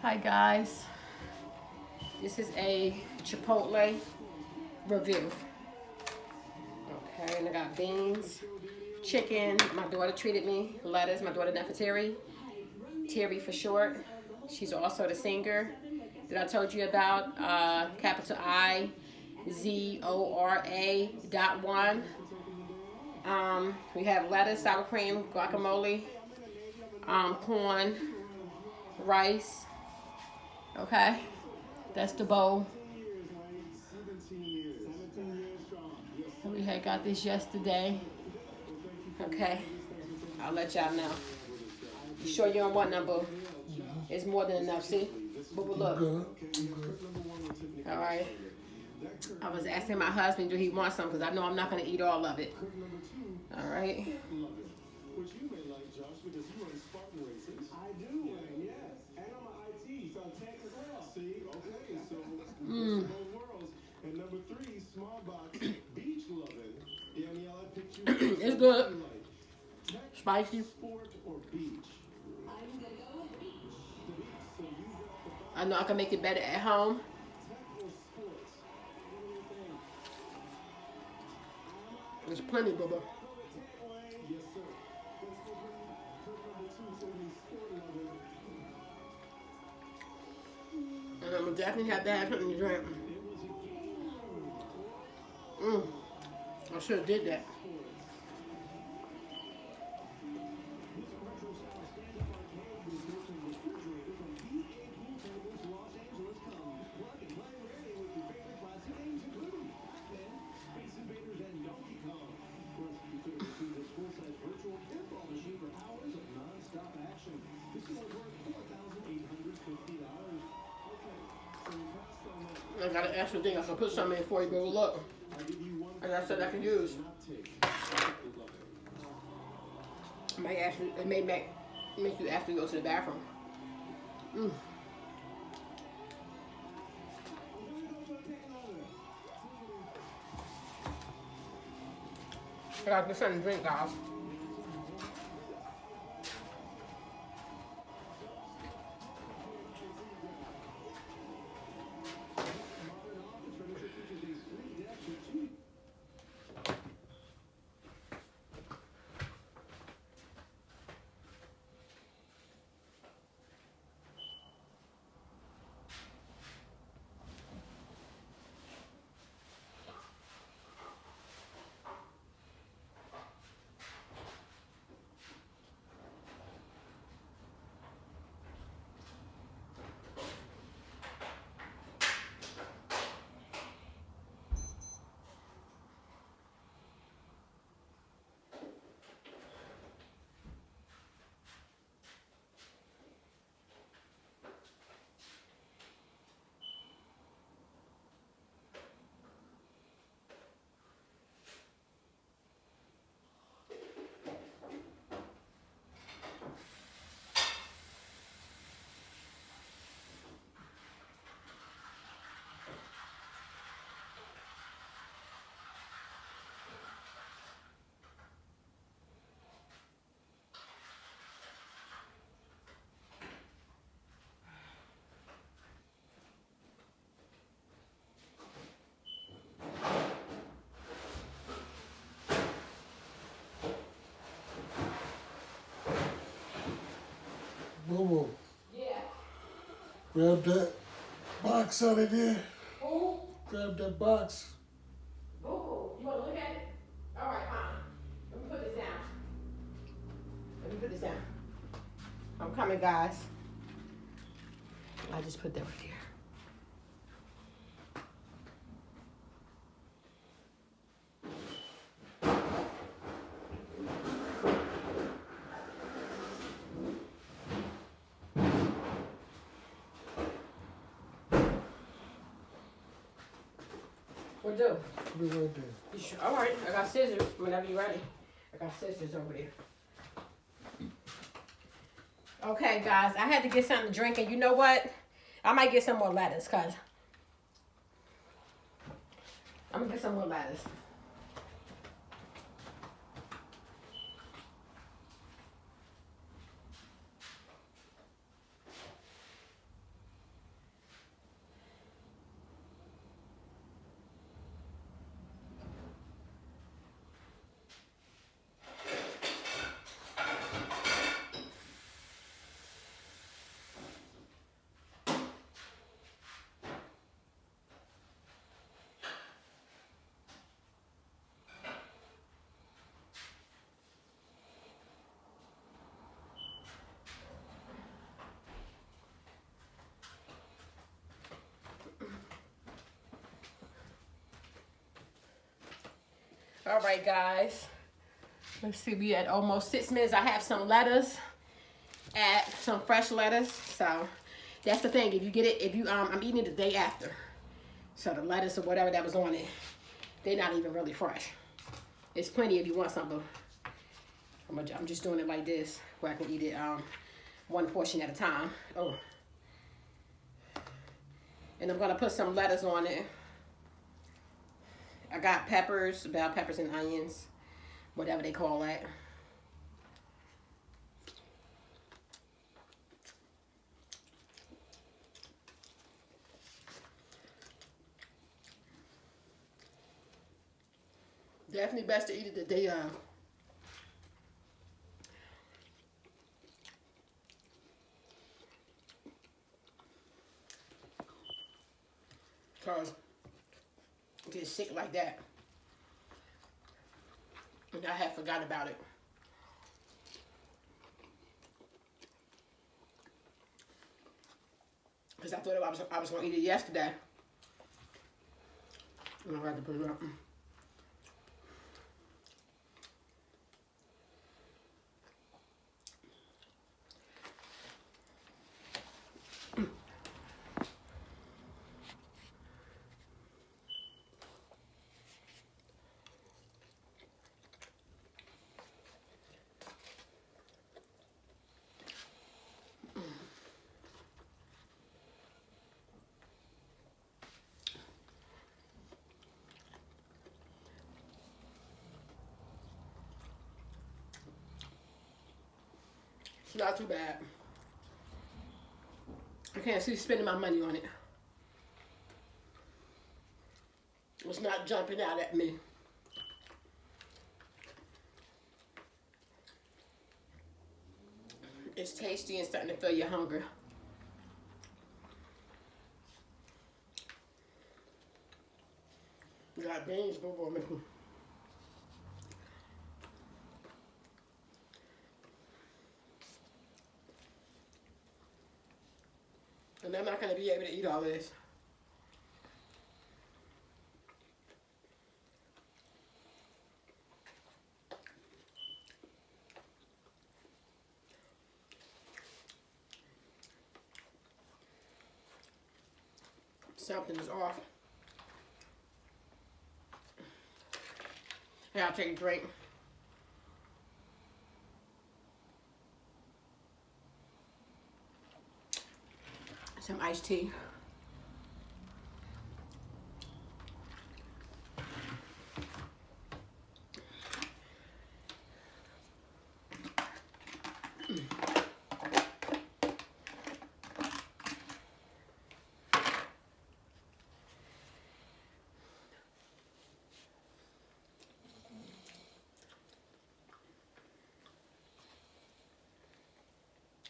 Hi guys, this is a chipotle review. Okay, and I got beans, chicken. My daughter treated me. Lettuce. My daughter Nefertari, Terry for short. She's also the singer that I told you about. Capital IZORA.1. We have lettuce, sour cream, guacamole, corn, rice. Okay, that's the bowl. We had got this yesterday. Okay, I'll let y'all know. You sure you're on what number? It's more than enough, see? But look. All right. I was asking my husband, do he want some? Because I know I'm not going to eat all of it. All right. Mm. It's good. Spicy. I know I can make it better at home. There's plenty, Bubba. And I'm gonna definitely have to have something to drink. I should have did that. I got an extra thing I can put something in for you, but look. And I said I can use. It may make you actually go to the bathroom. I got this something to drink, guys. Boo-boo, Yeah. grab that box out of there. Who? Grab that box. Boo. You want to look at it? All right, fine. Let me put this down. Let me put this down. I'm coming, guys. I just put that right there. What do? Put it right there. You sure? All right, I got scissors whenever you're ready. I got scissors over there. Okay, guys, I had to get something to drink, and you know what? I might get some more lettuce, because I'm going to get some more lettuce. All right, guys. Let's see, we at almost 6 minutes. I have some lettuce, add some fresh lettuce. So that's the thing. If you get it, I'm eating it the day after. So the lettuce or whatever that was on it, they're not even really fresh. It's plenty if you want some, but I'm just doing it like this where I can eat it one portion at a time. Oh. And I'm gonna put some lettuce on it. I got peppers, bell peppers and onions, whatever they call that. Definitely best to eat it the day of. Because I get sick like that. And I had forgot about it. Because I thought I was going to eat it yesterday. And I had to put it up. It's not too bad. I can't see spending my money on it. It's not jumping out at me. It's tasty and starting to fill your hunger. Got beans, boo boo. And I'm not going to be able to eat all this. Something is off. Here, I'll take a drink. Some iced tea.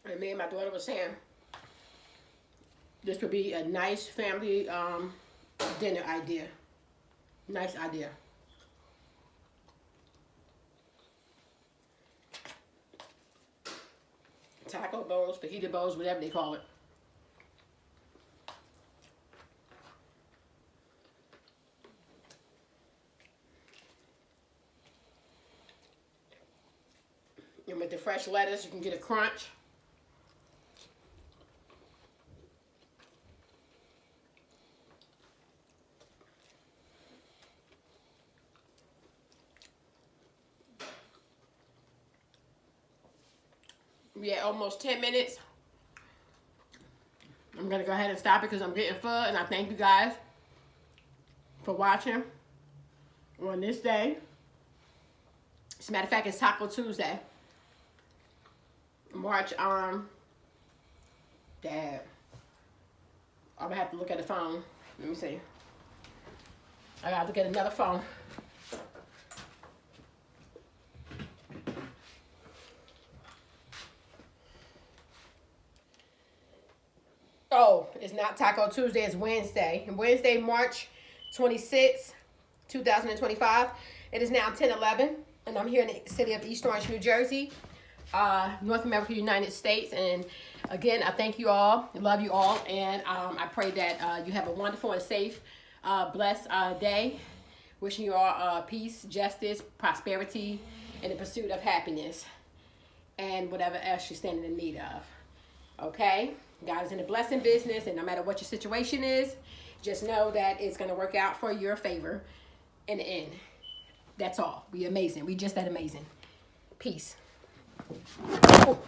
And me and my daughter were saying this would be a nice family dinner idea. Nice idea. Taco bowls, fajita bowls, whatever they call it. And with the fresh lettuce, you can get a crunch. We at almost 10 minutes. I'm going to go ahead and stop it because I'm getting full. And I thank you guys for watching on this day. As a matter of fact, it's Taco Tuesday. March, Dad. I'm going to have to look at the phone. Let me see. I got to get another phone. Oh, it's not Taco Tuesday, it's Wednesday. And Wednesday, March 26, 2025. It is now 10:11, and I'm here in the city of East Orange, New Jersey, North America, United States. And again, I thank you all, love you all, and I pray that you have a wonderful and safe, blessed day. Wishing you all peace, justice, prosperity, and the pursuit of happiness, and whatever else you're standing in need of. Okay? God is in the blessing business, and no matter what your situation is, just know that it's going to work out for your favor in the end. That's all. We amazing. We just that amazing. Peace. Oh.